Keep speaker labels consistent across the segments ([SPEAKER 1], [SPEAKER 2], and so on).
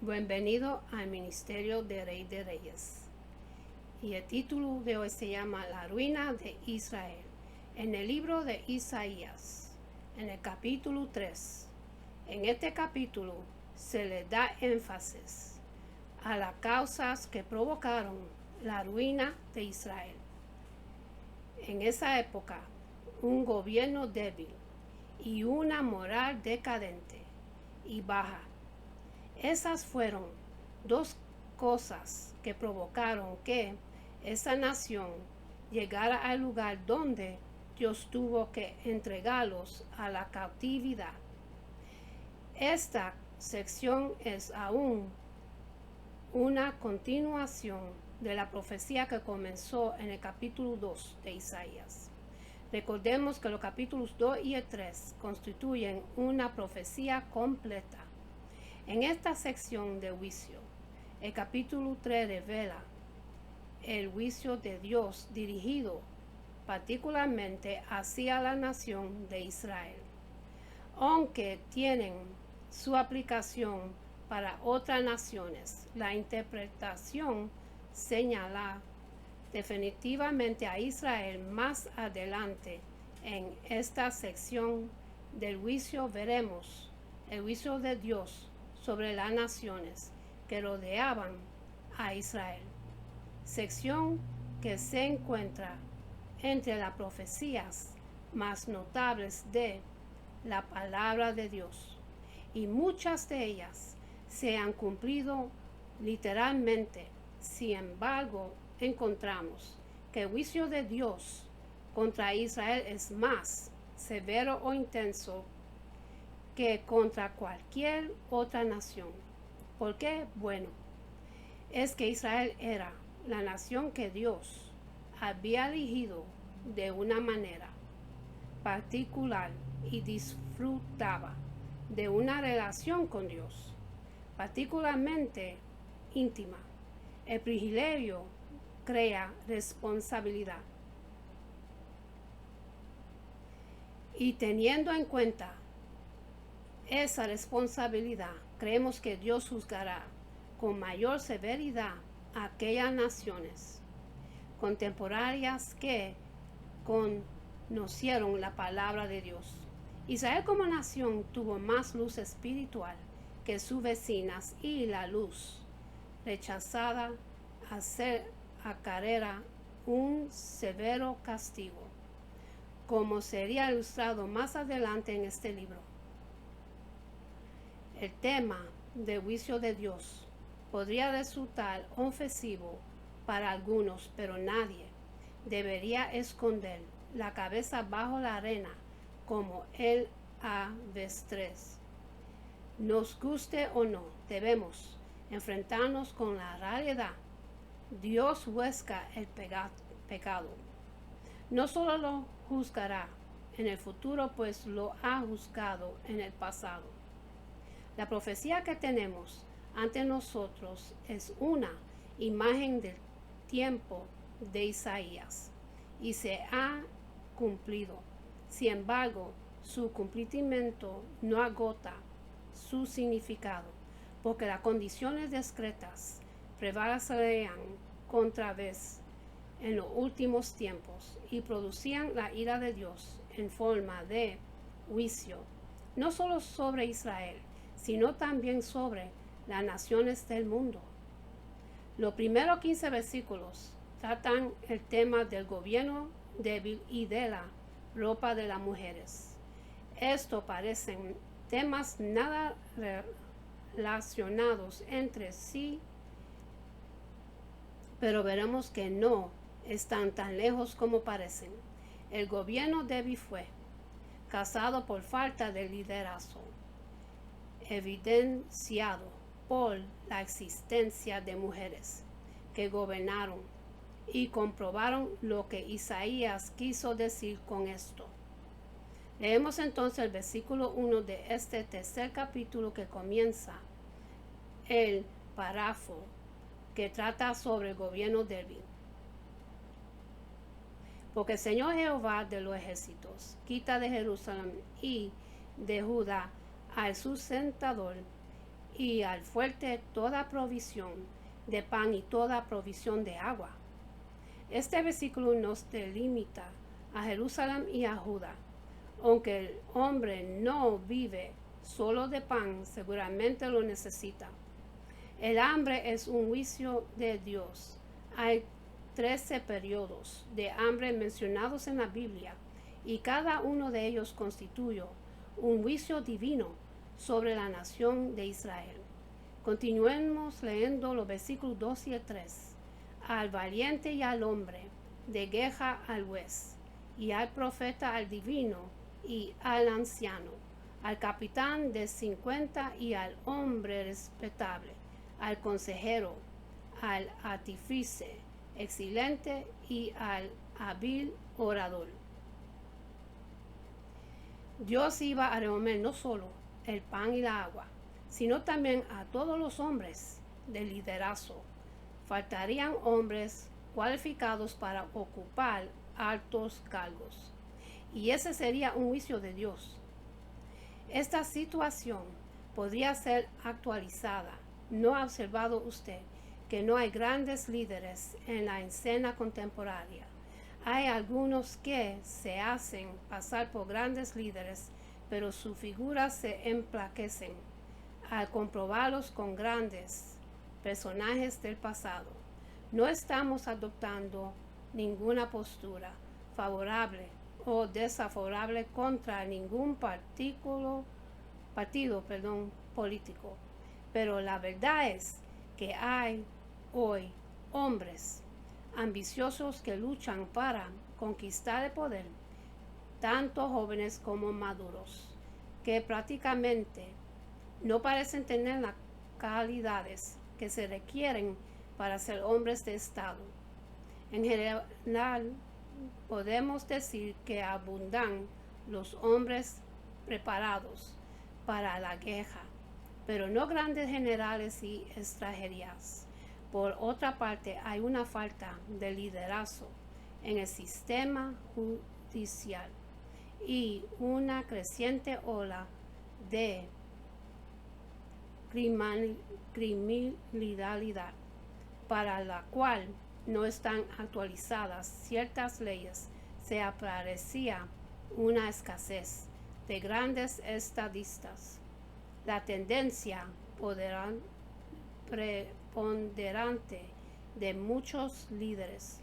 [SPEAKER 1] Bienvenido al Ministerio de Rey de Reyes. Y el título de hoy se llama La ruina de Israel. En el libro de Isaías, en el capítulo 3, en este capítulo se le da énfasis a las causas que provocaron la ruina de Israel. En esa época, un gobierno débil y una moral decadente y baja. Esas fueron dos cosas que provocaron que esa nación llegara al lugar donde Dios tuvo que entregarlos a la cautividad. Esta sección es aún una continuación de la profecía que comenzó en el capítulo 2 de Isaías. Recordemos que los capítulos 2 y 3 constituyen una profecía completa. En esta sección de juicio, el capítulo 3 revela el juicio de Dios dirigido particularmente hacia la nación de Israel, aunque tienen su aplicación para otras naciones. La interpretación señala definitivamente a Israel más adelante. En esta sección del juicio veremos el juicio de Dios sobre las naciones que rodeaban a Israel, sección que se encuentra entre las profecías más notables de la palabra de Dios, y muchas de ellas se han cumplido literalmente. Sin embargo, encontramos que el juicio de Dios contra Israel es más severo o intenso que contra cualquier otra nación. ¿Por qué? Bueno, es que Israel era la nación que Dios había elegido de una manera particular y disfrutaba de una relación con Dios, particularmente íntima. El privilegio crea responsabilidad. Y teniendo en cuenta esa responsabilidad, creemos que Dios juzgará con mayor severidad a aquellas naciones contemporáneas que conocieron la palabra de Dios. Israel como nación tuvo más luz espiritual que sus vecinas, y la luz rechazada acarrea un severo castigo, como sería ilustrado más adelante en este libro. El tema del juicio de Dios podría resultar ofensivo para algunos, pero nadie debería esconder la cabeza bajo la arena como el avestruz. Nos guste o no, debemos enfrentarnos con la realidad. Dios juzga el pecado. No solo lo juzgará en el futuro, pues lo ha juzgado en el pasado. La profecía que tenemos ante nosotros es una imagen del tiempo de Isaías y se ha cumplido. Sin embargo, su cumplimiento no agota su significado, porque las condiciones discretas prevalecerán contra vez en los últimos tiempos y producían la ira de Dios en forma de juicio, no solo sobre Israel, sino también sobre las naciones del mundo. Los primeros 15 versículos tratan el tema del gobierno débil y de la ropa de las mujeres. Esto parecen temas nada relacionados entre sí, pero veremos que no están tan lejos como parecen. El gobierno débil fue causado por falta de liderazgo, evidenciado por la existencia de mujeres que gobernaron y comprobaron lo que Isaías quiso decir con esto. Leemos entonces el versículo 1 de este tercer capítulo, que comienza el párrafo que trata sobre el gobierno débil. Porque el Señor Jehová de los ejércitos quita de Jerusalén y de Judá al sustentador y al fuerte toda provisión de pan y toda provisión de agua. Este versículo nos delimita a Jerusalén y a Judá. Aunque el hombre no vive solo de pan, seguramente lo necesita. El hambre es un juicio de Dios. Hay 13 periodos de hambre mencionados en la Biblia y cada uno de ellos constituye un juicio divino sobre la nación de Israel. Continuemos leyendo los versículos 2 y 3. Al valiente y al hombre, de guerra al juez, y al profeta al divino, y al anciano, al capitán de 50 y al hombre respetable, al consejero, al artífice excelente y al hábil orador. Dios iba a remover no solo el pan y la agua, sino también a todos los hombres de liderazgo. Faltarían hombres cualificados para ocupar altos cargos. Y ese sería un juicio de Dios. Esta situación podría ser actualizada. ¿No ha observado usted que no hay grandes líderes en la escena contemporánea? Hay algunos que se hacen pasar por grandes líderes, pero sus figuras se emplaquecen al comprobarlos con grandes personajes del pasado. No estamos adoptando ninguna postura favorable o desfavorable contra ningún partido político, pero la verdad es que hay hoy hombres ambiciosos que luchan para conquistar el poder, tanto jóvenes como maduros, que prácticamente no parecen tener las calidades que se requieren para ser hombres de Estado. En general, podemos decir que abundan los hombres preparados para la guerra, pero no grandes generales y estrategias. Por otra parte, hay una falta de liderazgo en el sistema judicial y una creciente ola de criminalidad para la cual no están actualizadas ciertas leyes. Se aprecia una escasez de grandes estadistas. La tendencia preponderante de muchos líderes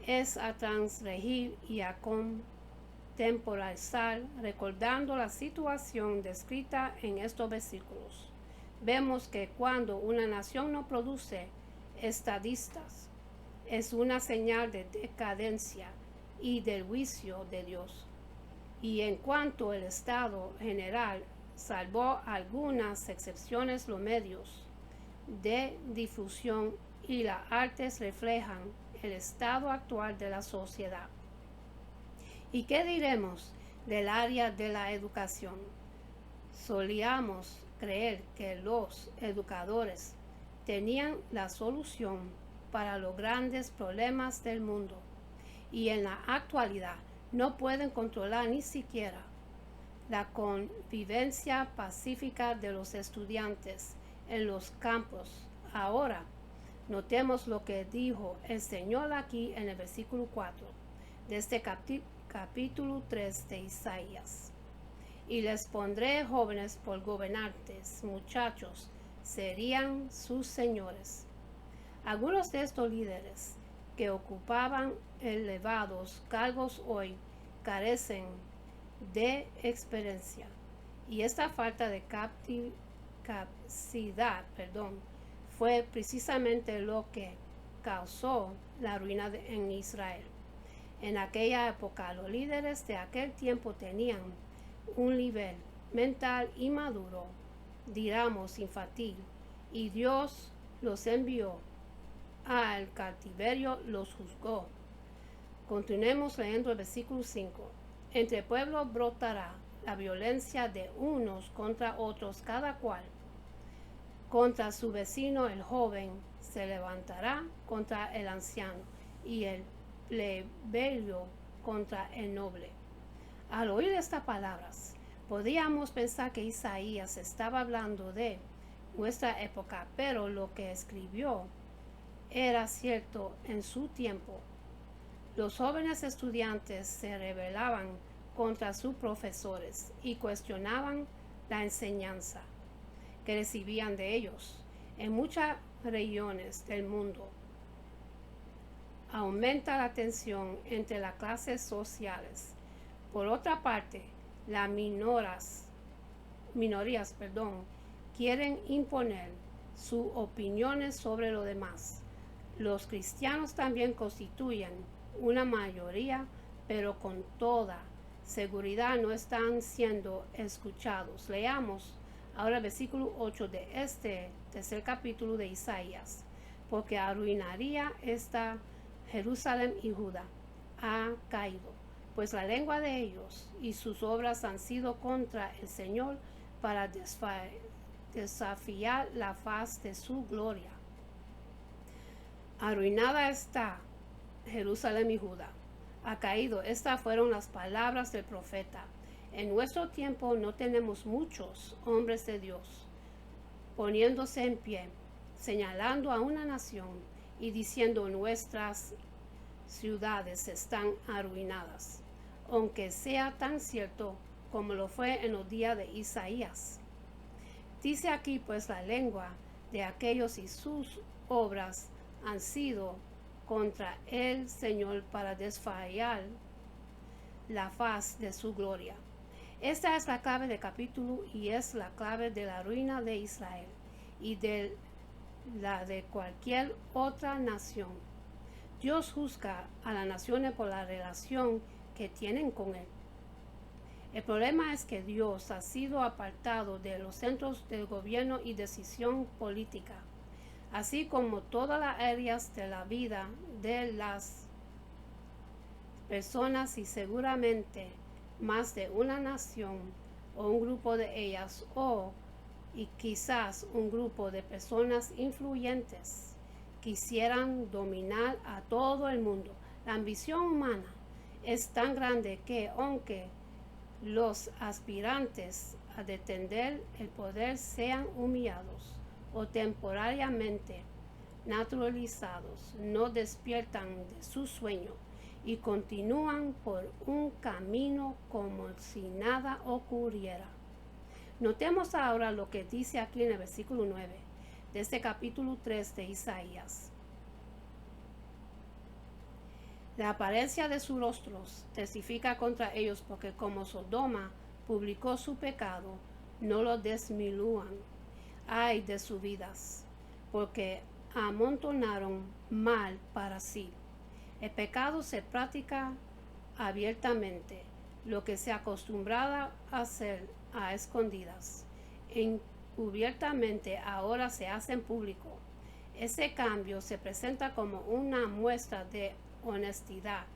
[SPEAKER 1] es a transgredir y a contemporizar, recordando la situación descrita en estos versículos. Vemos que cuando una nación no produce estadistas, es una señal de decadencia y del juicio de Dios. Y en cuanto al Estado general, salvo algunas excepciones, los medios de difusión y las artes reflejan el estado actual de la sociedad. ¿Y qué diremos del área de la educación? Solíamos creer que los educadores tenían la solución para los grandes problemas del mundo y en la actualidad no pueden controlar ni siquiera la convivencia pacífica de los estudiantes en los campos. Ahora, notemos lo que dijo el Señor aquí en el versículo 4 de este capítulo 3 de Isaías. Y les pondré jóvenes por gobernantes, muchachos serían sus señores. Algunos de estos líderes que ocupaban elevados cargos hoy carecen de experiencia, y esta falta de capacidad fue precisamente lo que causó la ruina en Israel. En aquella época, los líderes de aquel tiempo tenían un nivel mental inmaduro, digamos infantil, y Dios los envió al cautiverio, los juzgó. Continuemos leyendo el versículo 5. Entre pueblos brotará la violencia de unos contra otros, cada cual contra su vecino. El joven se levantará contra el anciano y el plebeyo contra el noble. Al oír estas palabras, podríamos pensar que Isaías estaba hablando de nuestra época, pero lo que escribió era cierto en su tiempo. Los jóvenes estudiantes se rebelaban contra sus profesores y cuestionaban la enseñanza que recibían de ellos. En muchas regiones del mundo aumenta la tensión entre las clases sociales. Por otra parte, las minorías quieren imponer sus opiniones sobre los demás. Los cristianos también constituyen una mayoría, pero con toda seguridad no están siendo escuchados. Leamos ahora el versículo 8 de este tercer capítulo de Isaías. Porque arruinaría esta Jerusalén y Judá ha caído, pues la lengua de ellos y sus obras han sido contra el Señor para desafiar la faz de su gloria. Arruinada está Jerusalén y Judá, ha caído. Estas fueron las palabras del profeta. En nuestro tiempo no tenemos muchos hombres de Dios poniéndose en pie, señalando a una nación y diciendo nuestras ciudades están arruinadas, aunque sea tan cierto como lo fue en los días de Isaías. Dice aquí pues la lengua de aquellos y sus obras han sido contra el Señor para desfallar la faz de su gloria. Esta es la clave del capítulo y es la clave de la ruina de Israel y de la de cualquier otra nación. Dios juzga a las naciones por la relación que tienen con Él. El problema es que Dios ha sido apartado de los centros del gobierno y decisión política, así como todas las áreas de la vida de las personas, y seguramente más de una nación o un grupo de ellas y quizás un grupo de personas influyentes quisieran dominar a todo el mundo. La ambición humana es tan grande que aunque los aspirantes a detener el poder sean humillados o temporariamente naturalizados, no despiertan de su sueño y continúan por un camino como si nada ocurriera. Notemos ahora lo que dice aquí en el versículo 9 de este capítulo 3 de Isaías. La apariencia de sus rostros testifica contra ellos, porque como Sodoma publicó su pecado, no lo desmiluan. Ay de sus vidas, porque amontonaron mal para sí. El pecado se practica abiertamente, lo que se acostumbraba a hacer a escondidas, encubiertamente ahora se hace en público. Ese cambio se presenta como una muestra de honestidad.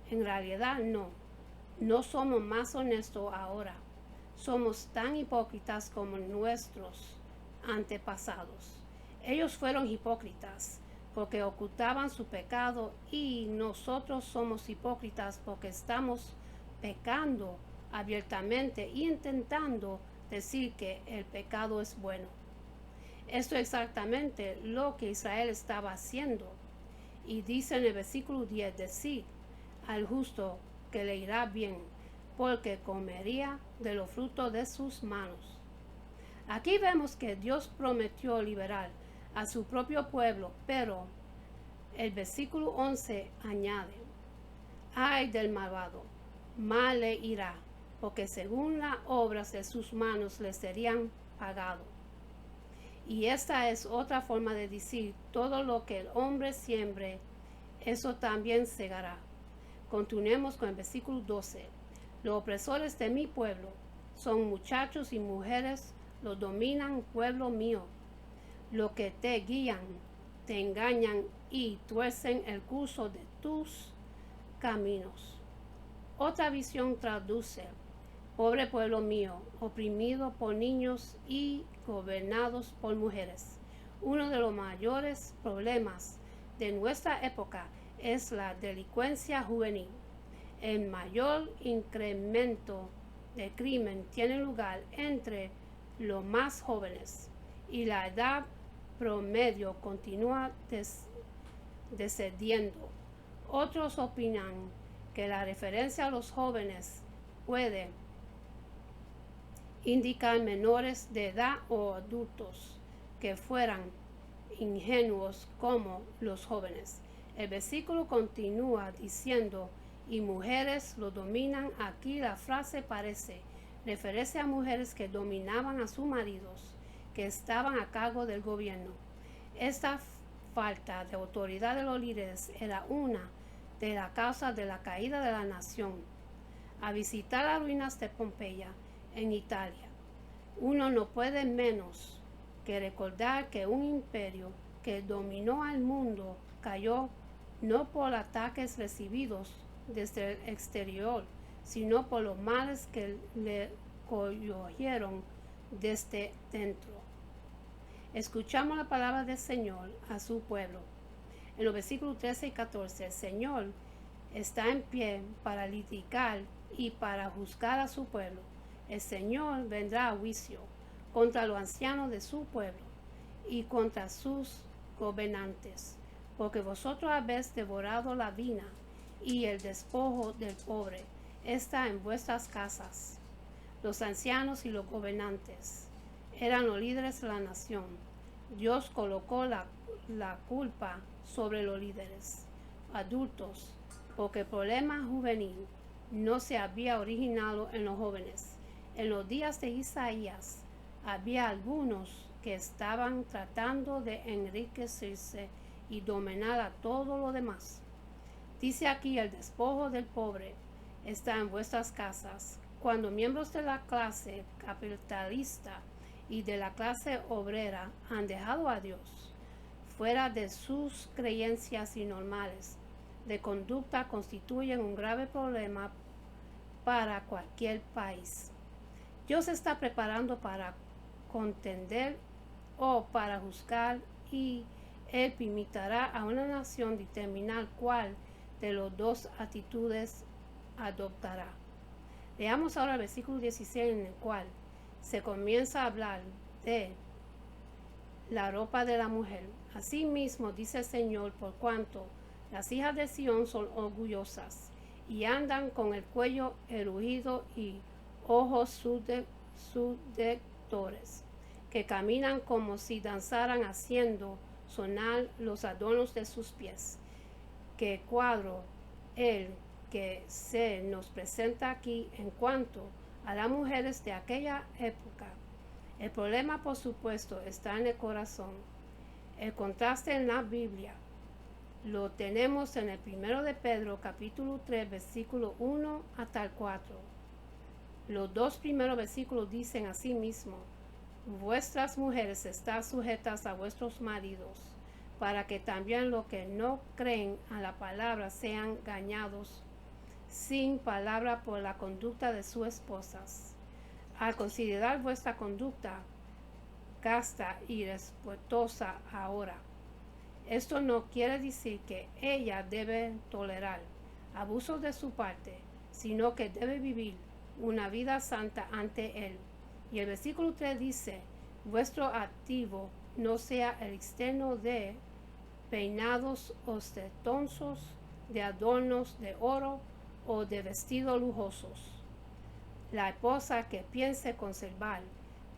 [SPEAKER 1] En realidad no somos más honestos ahora. Somos tan hipócritas como nuestros antepasados. Ellos fueron hipócritas porque ocultaban su pecado, y nosotros somos hipócritas porque estamos pecando abiertamente e intentando decir que el pecado es bueno. Esto es exactamente lo que Israel estaba haciendo. Y dice en el versículo 10, decid al justo que le irá bien, porque comería de los frutos de sus manos. Aquí vemos que Dios prometió liberar a su propio pueblo, pero el versículo 11 añade, ay del malvado, mal le irá, porque según las obras de sus manos le serían pagado. Y esta es otra forma de decir, todo lo que el hombre siembre, eso también segará. Continuemos con el versículo 12. Los opresores de mi pueblo son muchachos y mujeres, los dominan, pueblo mío. Lo que te guían, te engañan y tuercen el curso de tus caminos. Otra visión traduce, pobre pueblo mío, oprimido por niños y gobernados por mujeres. Uno de los mayores problemas de nuestra época es la delincuencia juvenil. El mayor incremento de crimen tiene lugar entre los más jóvenes, y la edad promedio continúa descendiendo. Otros opinan que la referencia a los jóvenes puede indicar menores de edad o adultos que fueran ingenuos como los jóvenes. El versículo continúa diciendo, y mujeres lo dominan. Aquí la frase parece referirse a mujeres que dominaban a sus maridos, que estaban a cargo del gobierno. Esta falta de autoridad de los líderes era una de las causas de la caída de la nación. A visitar las ruinas de Pompeya en Italia, uno no puede menos que recordar que un imperio que dominó al mundo cayó no por ataques recibidos desde el exterior, sino por los males que le cogieron desde dentro. Escuchamos la palabra del Señor a su pueblo. En los versículos 13 y 14, el Señor está en pie para litigar y para juzgar a su pueblo. El Señor vendrá a juicio contra los ancianos de su pueblo y contra sus gobernantes, porque vosotros habéis devorado la vina y el despojo del pobre está en vuestras casas. Los ancianos y los gobernantes eran los líderes de la nación. Dios colocó la culpa sobre los líderes adultos, porque el problema juvenil no se había originado en los jóvenes. En los días de Isaías había algunos que estaban tratando de enriquecerse y dominar a todo lo demás. Dice aquí, el despojo del pobre está en vuestras casas. Cuando miembros de la clase capitalista y de la clase obrera han dejado a Dios fuera de sus creencias y normales de conducta, constituyen un grave problema para cualquier país. Dios está preparando para contender o para juzgar, y Él permitirá a una nación determinar cuál de las dos actitudes adoptará. Leamos ahora el versículo 16, en el cual se comienza a hablar de la ropa de la mujer. Asimismo dice el Señor, por cuanto las hijas de Sión son orgullosas y andan con el cuello erguido y ojos seductores, que caminan como si danzaran haciendo sonar los adornos de sus pies. Que cuadro el que se nos presenta aquí en cuanto a las mujeres de aquella época. El problema, por supuesto, está en el corazón. El contraste en la Biblia lo tenemos en el 1 de Pedro, capítulo 3, versículo 1 hasta el 4. Los dos primeros versículos dicen así mismo: vuestras mujeres están sujetas a vuestros maridos, para que también los que no creen a la palabra sean engañados sin palabra por la conducta de sus esposas. Al considerar vuestra conducta casta y respetuosa ahora, esto no quiere decir que ella debe tolerar abusos de su parte, sino que debe vivir una vida santa ante Él. Y el versículo 3 dice: vuestro activo no sea el externo de peinados ostentosos, de adornos de oro o de vestidos lujosos. La esposa que piense conservar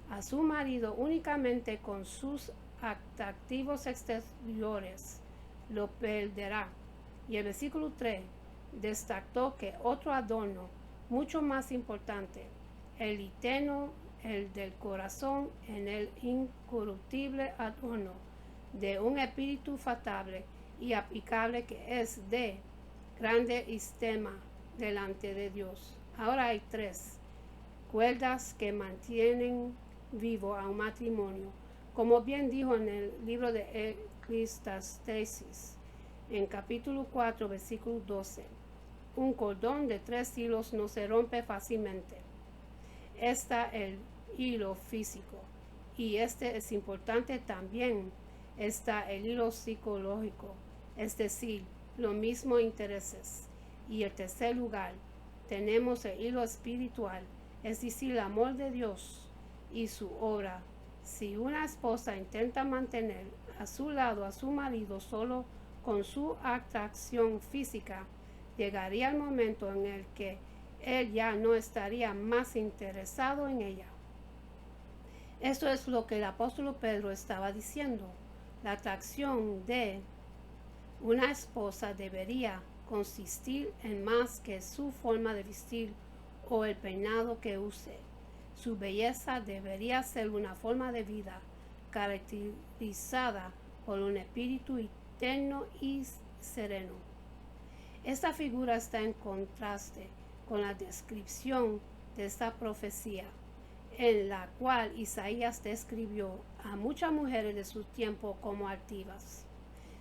[SPEAKER 1] a su marido únicamente con sus atractivos exteriores lo perderá. Y el versículo 3 destacó que otro adorno mucho más importante, el eterno, el del corazón, en el incorruptible adorno de un espíritu fatable y aplicable, que es de grande estima delante de Dios. Ahora hay tres cuerdas que mantienen vivo a un matrimonio, como bien dijo en el libro de Eclesiastés, en capítulo 4, versículo 12. Un cordón de 3 hilos no se rompe fácilmente. Está el hilo físico, y este es importante también. Está el hilo psicológico, es decir, los mismos intereses. Y en tercer lugar, tenemos el hilo espiritual, es decir, el amor de Dios y su obra Si una esposa intenta mantener a su lado a su marido solo con su atracción física, llegaría el momento en el que él ya no estaría más interesado en ella. Esto es lo que el apóstol Pedro estaba diciendo. La atracción de una esposa debería consistir en más que su forma de vestir o el peinado que use. Su belleza debería ser una forma de vida caracterizada por un espíritu interno y sereno. Esta figura está en contraste con la descripción de esta profecía, en la cual Isaías describió a muchas mujeres de su tiempo como altivas,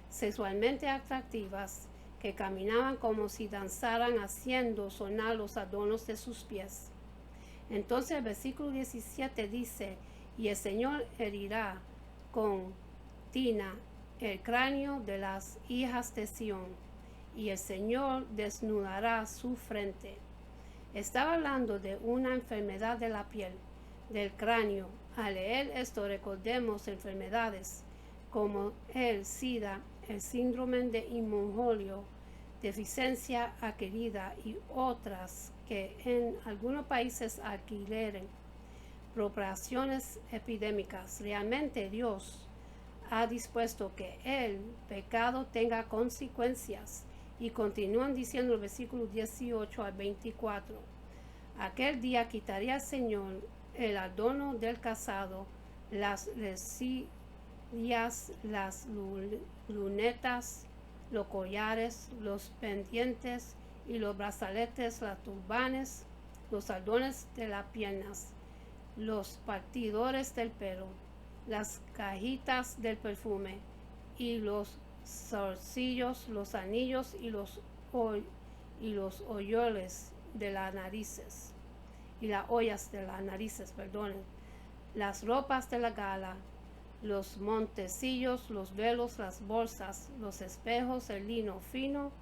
[SPEAKER 1] sexualmente atractivas, que caminaban como si danzaran haciendo sonar los adornos de sus pies. Entonces el versículo 17 dice, y el Señor herirá con tina el cráneo de las hijas de Sión, y el Señor desnudará su frente. Estaba hablando de una enfermedad de la piel, del cráneo. Al leer esto recordemos enfermedades como el SIDA, el síndrome de inmunolio, deficiencia adquirida y otras que en algunos países adquieren propagaciones epidémicas. Realmente Dios ha dispuesto que el pecado tenga consecuencias. Y continúan diciendo el versículo 18 al 24. Aquel día quitaría el Señor el adorno del casado, las resillas, las lunetas, los collares, los pendientes y los brazaletes, las turbanes, los adornos de las piernas, los partidores del pelo, las cajitas del perfume y los zarcillos, los anillos y los hoyoles de las narices y las ollas de las narices, las ropas de la gala, los montecillos, los velos, las bolsas, los espejos, el lino fino,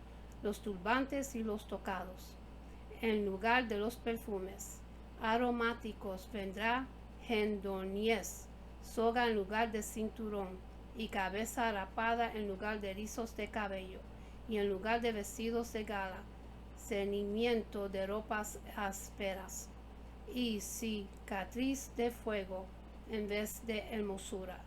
[SPEAKER 1] los turbantes y los tocados. En lugar de los perfumes aromáticos vendrá gendoniez, soga en lugar de cinturón, y cabeza rapada en lugar de rizos de cabello, y en lugar de vestidos de gala, ceñimiento de ropas ásperas, y cicatriz de fuego en vez de hermosura.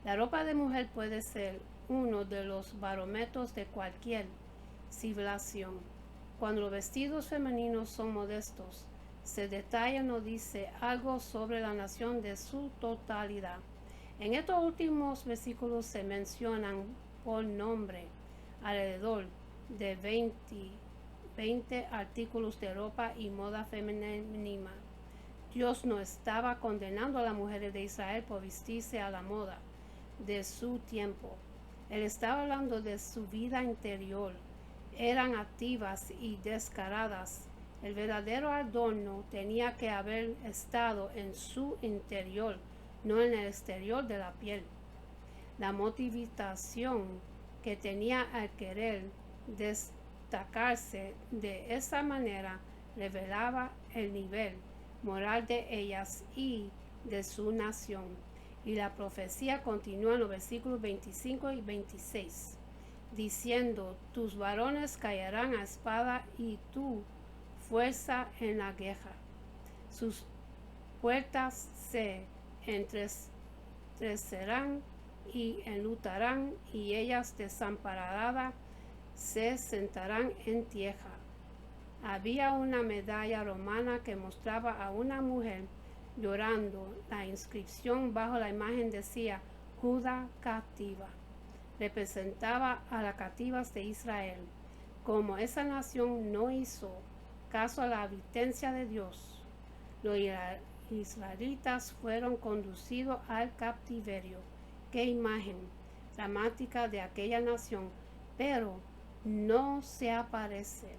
[SPEAKER 1] La ropa de mujer puede ser uno de los barómetros de cualquier civilización. Cuando los vestidos femeninos son modestos, se detalla o dice algo sobre la nación de su totalidad. En estos últimos versículos se mencionan por nombre alrededor de 20 artículos de ropa y moda femenina. Dios no estaba condenando a las mujeres de Israel por vestirse a la moda de su tiempo. Él estaba hablando de su vida interior. Eran activas y descaradas. El verdadero adorno tenía que haber estado en su interior, no en el exterior de la piel. La motivación que tenía al querer destacarse de esa manera revelaba el nivel moral de ellas y de su nación. Y la profecía continúa en los versículos 25 y 26, diciendo, tus varones caerán a espada y tu fuerza en la guerra. Sus puertas se entrecerrarán y enlutarán, y ellas desamparadas se sentarán en tierra. Había una medalla romana que mostraba a una mujer llorando. La inscripción bajo la imagen decía Judá cautiva. Representaba a las cautivas de Israel. Como esa nación no hizo caso a la advertencia de Dios, los israelitas fueron conducidos al cautiverio. Qué imagen dramática de aquella nación, pero no se aparece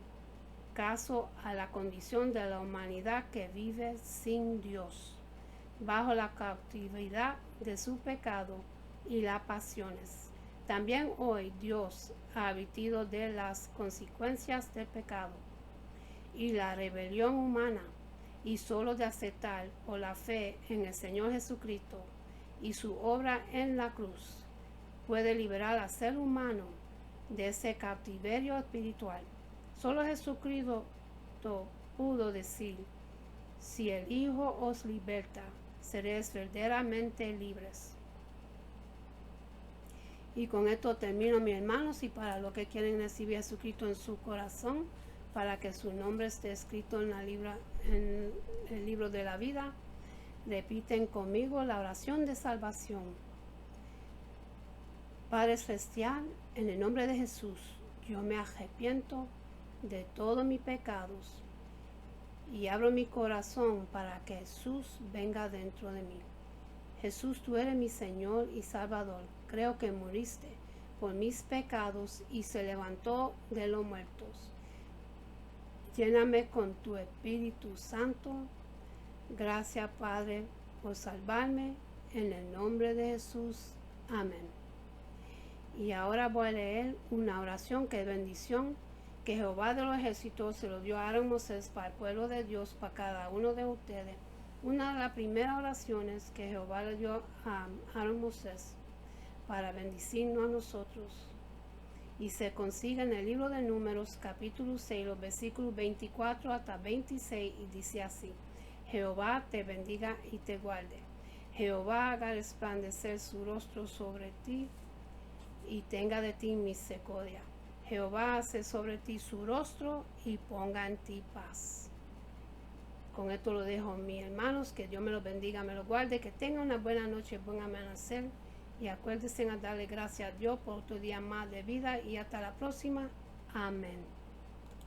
[SPEAKER 1] caso a la condición de la humanidad que vive sin Dios, bajo la cautividad de su pecado y las pasiones. También hoy Dios ha advertido de las consecuencias del pecado y la rebelión humana. y solo de aceptar por la fe en el Señor Jesucristo y su obra en la cruz puede liberar al ser humano de ese cautiverio espiritual. Solo Jesucristo pudo decir: si el Hijo os liberta, seréis verdaderamente libres. Y con esto termino, mis hermanos, y para los que quieren recibir a Jesucristo en su corazón, para que su nombre esté escrito en el libro de la vida, repiten conmigo la oración de salvación. Padre Celestial, en el nombre de Jesús, yo me arrepiento de todos mis pecados y abro mi corazón para que Jesús venga dentro de mí. Jesús, tú eres mi Señor y Salvador. Creo que moriste por mis pecados y se levantó de los muertos. Lléname con tu Espíritu Santo. Gracias, Padre, por salvarme. En el nombre de Jesús. Amén. Y ahora voy a leer una oración que es bendición que Jehová de los ejércitos se lo dio a Aarón Moisés para el pueblo de Dios, para cada uno de ustedes. Una de las primeras oraciones que Jehová le dio a Aarón Moisés para bendecirnos a nosotros. Y se consigue en el libro de Números, capítulo 6, los versículos 24 hasta 26, y dice así: Jehová te bendiga y te guarde. Jehová haga resplandecer su rostro sobre ti y tenga de ti misericordia. Jehová hace sobre ti su rostro y ponga en ti paz. Con esto lo dejo, mis hermanos. Que Dios me los bendiga, me los guarde, que tengan una buena noche, buen amanecer. Y acuérdense a darle gracias a Dios por otro día más de vida. Y hasta la próxima. Amén.